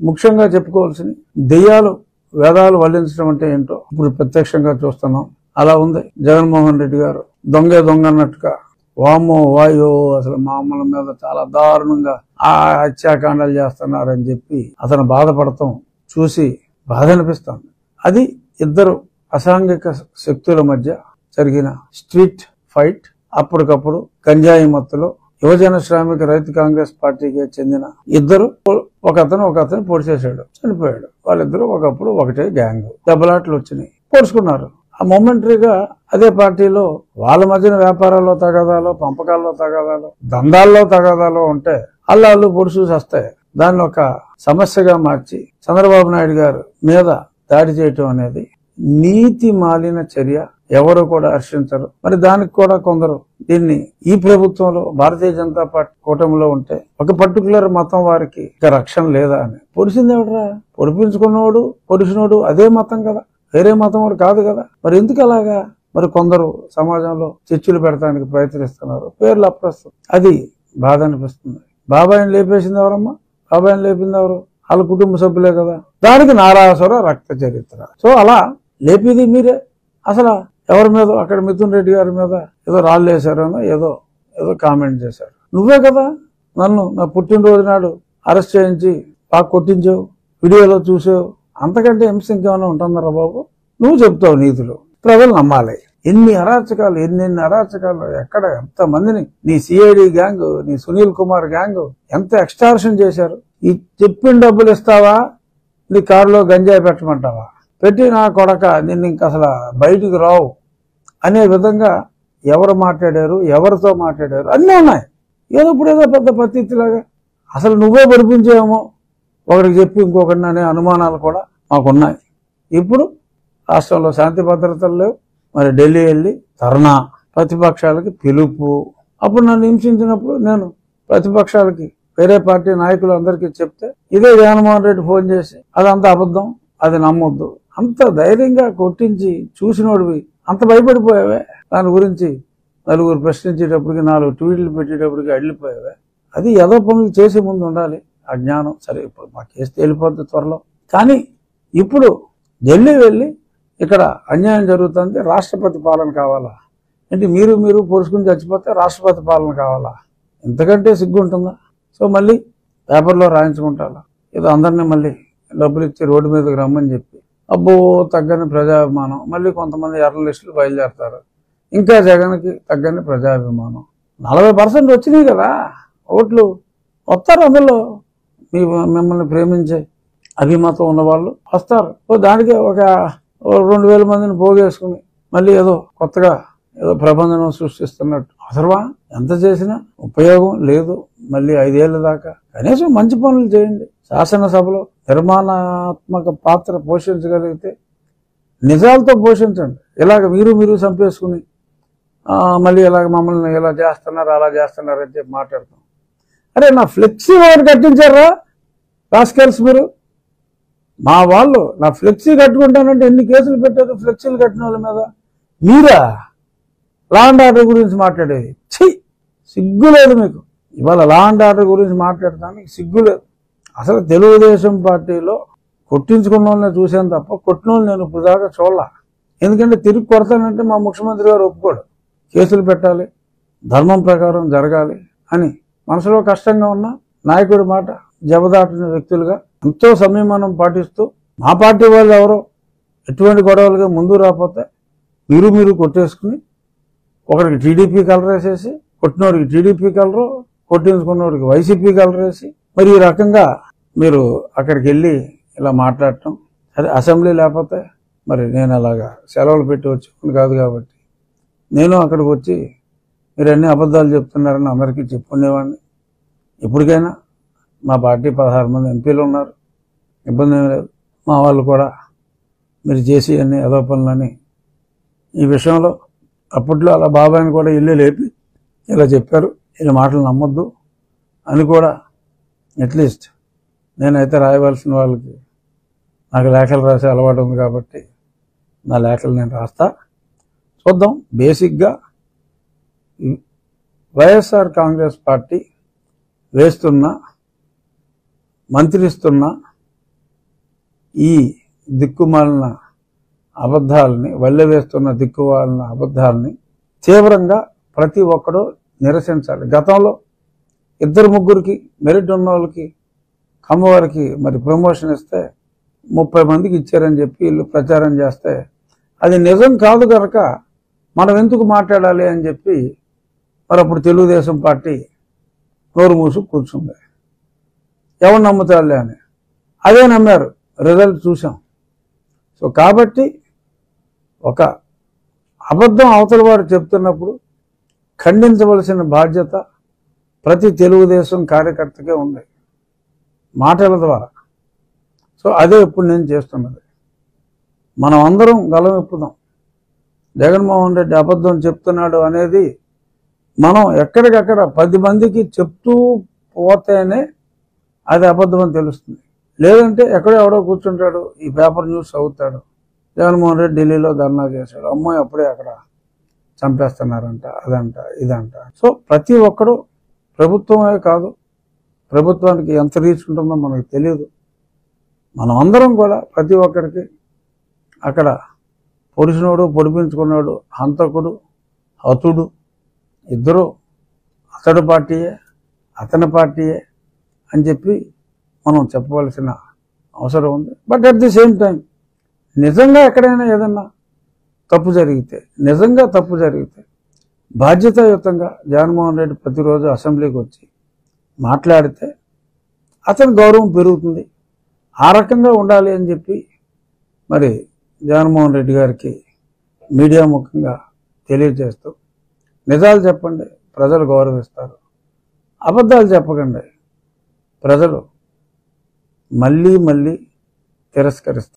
ముఖ్యంగా చెప్పుకోవాల్సింది దెయ్యాలు వేదాలు వల్లించడం అంటే ఏంటో ఇప్పుడు ప్రత్యక్షంగా చూస్తున్నాం. అలా ఉంది జగన్మోహన్ రెడ్డి గారు దొంగ అన్నట్టుగా వామో వాయో అసలు మామూల మీద చాలా దారుణంగా ఆ హత్యాకాండాలు చేస్తున్నారని చెప్పి అతను బాధపడతాం చూసి బాధ అనిపిస్తుంది. అది ఇద్దరు అసాంఘిక శక్తుల మధ్య జరిగిన స్ట్రీట్ ఫైట్. అప్పటికప్పుడు గంజాయి మత్తులో యువజన శ్రామిక రైతు కాంగ్రెస్ పార్టీకి చెందిన ఇద్దరు ఒకతను పొడి చేశాడు, చనిపోయాడు. వాళ్ళిద్దరూ ఒకప్పుడు ఒకటే గ్యాంగ్, దెబ్బలాట్లు వచ్చినాయి, పొడుచుకున్నారు. ఆ మొమెంటరీగా అదే పార్టీలో వాళ్ళ మధ్యన వ్యాపారాల్లో తగాదాలో, పంపకాల్లో తగాదాలో, దందాల్లో తగాదాలో ఉంటే అల్లాళ్ళు పొడుచు వస్తాయి. దాన్ని ఒక సమస్యగా మార్చి చంద్రబాబు నాయుడు గారు మీద దాడి చేయటం అనేది నీతి మాలిన చర్య. ఎవరు కూడా హర్షించరు. మరి దానికి కూడా కొందరు దీన్ని ఈ ప్రభుత్వంలో భారతీయ జనతా పార్టీ కూటమిలో ఉంటే ఒక పర్టికులర్ మతం వారికి ఇక రక్షణ లేదా అని పొడిచింది ఎవడరా? పొడిపించుకున్నవాడు పొడిచినోడు అదే మతం కదా, వేరే మతం వాడు కాదు కదా. మరి ఎందుకు అలాగా? మరి కొందరు సమాజంలో చిచ్చులు పెడతానికి ప్రయత్నిస్తున్నారు, పేర్లు అప్రస్తుతం. అది బాధ అనిపిస్తుంది. బాబాయిని లేపేసింది ఎవరమ్మా? బాబాయిని లేపింది ఎవరు? వాళ్ళ కుటుంబ సభ్యులే కదా. దానికి నారాసుర రక్త చరిత్ర. సో అలా లేపిది మీరే. అసలు ఎవరి మీద అక్కడ మిథున్ రెడ్డి గారి మీద ఏదో రాళ్ళు వేశారనో ఏదో కామెంట్ చేశారు. నువ్వే కదా నన్ను నా పుట్టినరోజు నాడు అరెస్ట్ చేయించి బాగా కొట్టించావు, వీడియోలో చూసావు. అంతకంటే హింస ఇంకేమైనా ఉంటుందరా బాబు? నువ్వు చెప్తావు నీతులు, ప్రజలు నమ్మాలి. ఎన్ని అరాచకాలు, ఎన్నెన్ని అరాచకాలు, ఎక్కడ ఎంతమందిని నీ సిఐడి గ్యాంగ్, నీ సునీల్ కుమార్ గ్యాంగ్ ఎంత ఎక్స్టార్షన్ చేశారు. ఈ చెప్పిన డబ్బులు ఇస్తావా, నీ కారులో గంజాయి పెట్టమంటావా, పెట్టి నా కొడక నిన్ను ఇంక అసలు బయటికి రావు అనే విధంగా ఎవరు మాట్లాడారు, ఎవరితో మాట్లాడారు అన్నీ ఉన్నాయి. ఏదో పెద్ద పత్తిలాగా అసలు నువ్వే పరిపించేమో ఒకరికి చెప్పి ఇంకొకరిని అనే అనుమానాలు కూడా మాకున్నాయి. ఇప్పుడు రాష్ట్రంలో శాంతి భద్రతలు లేవు. మరి ఢిల్లీ వెళ్ళి ధర్నా, ప్రతిపక్షాలకి పిలుపు. అప్పుడు నన్ను హింసించినప్పుడు నేను ప్రతిపక్షాలకి వేరే పార్టీ నాయకులు అందరికీ చెప్తే ఇదే జగన్మోహన్ రెడ్డి ఫోన్ చేసి అదంతా అబద్ధం, అది నమ్మొద్దు, అంత ధైర్యంగా కొట్టించి చూసినోడివి అంత భయపడిపోయావే. దాని గురించి నలుగురు ప్రశ్నించేటప్పటికి 4 ట్వీట్లు పెట్టేటప్పటికి అడిలిపోయావే. అది ఏదో పనులు చేసే ముందు ఉండాలి ఆ జ్ఞానం. సరే ఇప్పుడు మా కేసు తేలిపోద్ది త్వరలో. కానీ ఇప్పుడు ఢిల్లీ వెళ్ళి ఇక్కడ అన్యాయం జరుగుతుంది, రాష్ట్రపతి పాలన కావాలా అంటే మీరు పొడుచుకుని చచ్చిపోతే రాష్ట్రపతి పాలన కావాలా? ఇంతకంటే సిగ్గు ఉంటుందా? సో మళ్ళీ పేపర్లో రాయించుకుంటారా? ఏదో అందరినీ మళ్ళీ డబ్బులు ఇచ్చి రోడ్డు మీదకి రమ్మని చెప్పి అబ్బో తగ్గని ప్రజాభిమానం. మళ్ళీ కొంతమంది జర్నలిస్టులు బయలుదేరతారు, ఇంకా జగన్కి తగ్గని ప్రజాభిమానం. 40% వచ్చినాయి కదా ఓట్లు, వస్తారు. అందులో మిమ్మల్ని ప్రేమించే అభిమతం ఉన్న వాళ్ళు వస్తారు. దానికి ఒక 2000 మందిని పోగేసుకుని మళ్ళీ ఏదో కొత్తగా ఏదో ప్రబంధనం సృష్టిస్తున్నట్టు అవసరమా? ఎంత చేసినా ఉపయోగం లేదు. మళ్ళీ 5 ఏళ్ల దాకా కనీసం మంచి పనులు చేయండి. శాసనసభలో నిర్మాణాత్మక పాత్ర పోషించగలిగితే నిజాలతో పోషించండి. ఇలాగ మీరు చంపేసుకుని మళ్ళీ ఇలాగ మమ్మల్ని ఇలా చేస్తున్నారు అలా చేస్తున్నారు అని చెప్పి మాట్లాడతాం. అరే నా ఫ్లెక్సీ ఎవరు కట్టించారా రాస్కెల్స్? మీరు మా వాళ్ళు నా ఫ్లెక్సీ కట్టుకుంటానంటే ఎన్ని కేసులు పెట్టారు ఫ్లెక్సీలు కట్టిన వాళ్ళ మీద. మీరా లా అండ్ ఆర్డర్ గురించి మాట్లాడేది? సిగ్గు లేదు మీకు. ఇవాళ లా అండ్ ఆర్డర్ గురించి మాట్లాడటానికి సిగ్గు లేదు. అసలు తెలుగుదేశం పార్టీలో కొట్టించుకున్న వాళ్ళని చూసాను తప్ప కొట్టిన వాళ్ళు నేను ఇప్పుడు దాకా చూడలా. ఎందుకంటే తిరిగి కొడతానంటే మా ముఖ్యమంత్రి గారు ఒప్పుకోడు. కేసులు పెట్టాలి, ధర్మం ప్రకారం జరగాలి అని మనసులో కష్టంగా ఉన్న నాయకుడి మాట జబదాటిన వ్యక్తులుగా ఎంతో సంయమనం పాటిస్తూ మా పార్టీ వాళ్ళు ఎవరో ఎటువంటి గొడవలుగా ముందు రాకపోతే మీరు కొట్టేసుకుని ఒకరికి టీడీపీ కలర్ వేసేసి, కొట్టినోడికి టీడీపీ కలరు, కొట్టించుకున్నోడికి వైసీపీ కలర్ వేసి మరి ఈ రకంగా మీరు అక్కడికి వెళ్ళి ఇలా మాట్లాడటం. సరే అసెంబ్లీ లేకపోతే మరి నేను అలాగా సెలవులు పెట్టి వచ్చి కాదు కాబట్టి నేను అక్కడికి వచ్చి మీరు అన్ని అబద్ధాలు చెప్తున్నారని అందరికీ చెప్పుకునేవాడిని. ఇప్పటికైనా మా పార్టీ 16 మంది ఎంపీలు ఉన్నారు, ఇబ్బంది ఏం లేదు. మా వాళ్ళు కూడా మీరు చేసి అన్ని ఏదో పనులని ఈ విషయంలో అప్పట్లో అలా బాబాయిని కూడా ఇల్లు లేపి ఇలా చెప్పారు, ఈ మాటలు నమ్మొద్దు అని కూడా అట్లీస్ట్ నేనైతే రాయవలసిన వాళ్ళకి నాకు లేఖలు రాసే అలవాటు ఉంది కాబట్టి నా లేఖలు నేను రాస్తా. చూద్దాం. బేసిక్గా వైఎస్ఆర్ కాంగ్రెస్ పార్టీ వేస్తున్న, మంత్రిస్తున్న ఈ దిక్కుమాలిన అబద్ధాలని, వల్లెవేస్తున్న దిక్కుమాలిన అబద్ధాలని తీవ్రంగా ప్రతి ఒక్కరూ నిరసించాలి. గతంలో 2-3కి మెరిట్ ఉన్న వాళ్ళకి, కమ్మవారికి మరి ప్రమోషన్ ఇస్తే 30 మందికి ఇచ్చారని చెప్పి వీళ్ళు ప్రచారం చేస్తే అది నిజం కాదు కనుక మనం ఎందుకు మాట్లాడాలి అని చెప్పి మరి అప్పుడు తెలుగుదేశం పార్టీ నోరు మూసు కూర్చుంది. ఎవరు నమ్ముతారులే అని అదే నమ్మారు. రిజల్ట్ చూసాం. సో కాబట్టి ఒక అబద్ధం అవతల వారు చెప్తున్నప్పుడు ఖండించవలసిన బాధ్యత ప్రతి తెలుగుదేశం కార్యకర్తకే ఉంది, మాటల ద్వారా. సో అదే ఇప్పుడు నేను చేస్తున్నది. మనం అందరం గలం విప్పుదాం. జగన్మోహన్ రెడ్డి అబద్ధం చెప్తున్నాడు అనేది మనం ఎక్కడికక్కడ 10 మందికి చెప్తూ పోతేనే అది అబద్ధం అని తెలుస్తుంది. లేదంటే ఎక్కడో ఎవడో కూర్చుంటాడు, ఈ పేపర్ న్యూస్ అవుతాడు, జగన్మోహన్ రెడ్డి ఢిల్లీలో ధర్నా చేశాడు, అమ్మాయి అప్పుడే అక్కడ చంపేస్తున్నారంట, అదంట ఇదంట. సో ప్రతి ఒక్కడు, ప్రభుత్వమే కాదు, ప్రభుత్వానికి ఎంత రీచ్ ఉంటుందో మనకు తెలియదు. మనం అందరం కూడా ప్రతి ఒక్కరికి అక్కడ పొడిచినోడు, పొడిపించుకున్నాడు, హంతకుడు, హతుడు ఇద్దరు అతడు పార్టీయే, అతని పార్టీయే అని చెప్పి మనం చెప్పవలసిన అవసరం ఉంది. But at the same time నిజంగా ఎక్కడైనా ఏదన్నా తప్పు జరిగితే, బాధ్యతాయుతంగా జగన్మోహన్ రెడ్డి ప్రతిరోజు అసెంబ్లీకి వచ్చి మాట్లాడితే అతని గౌరవం పెరుగుతుంది. ఆ రకంగా ఉండాలి అని చెప్పి మరి జగన్మోహన్ రెడ్డి గారికి మీడియా ముఖంగా తెలియజేస్తూ, నిజాలు చెప్పండి, ప్రజలు గౌరవిస్తారు. అబద్ధాలు చెప్పకండి, ప్రజలు మళ్ళీ తిరస్కరిస్తారు.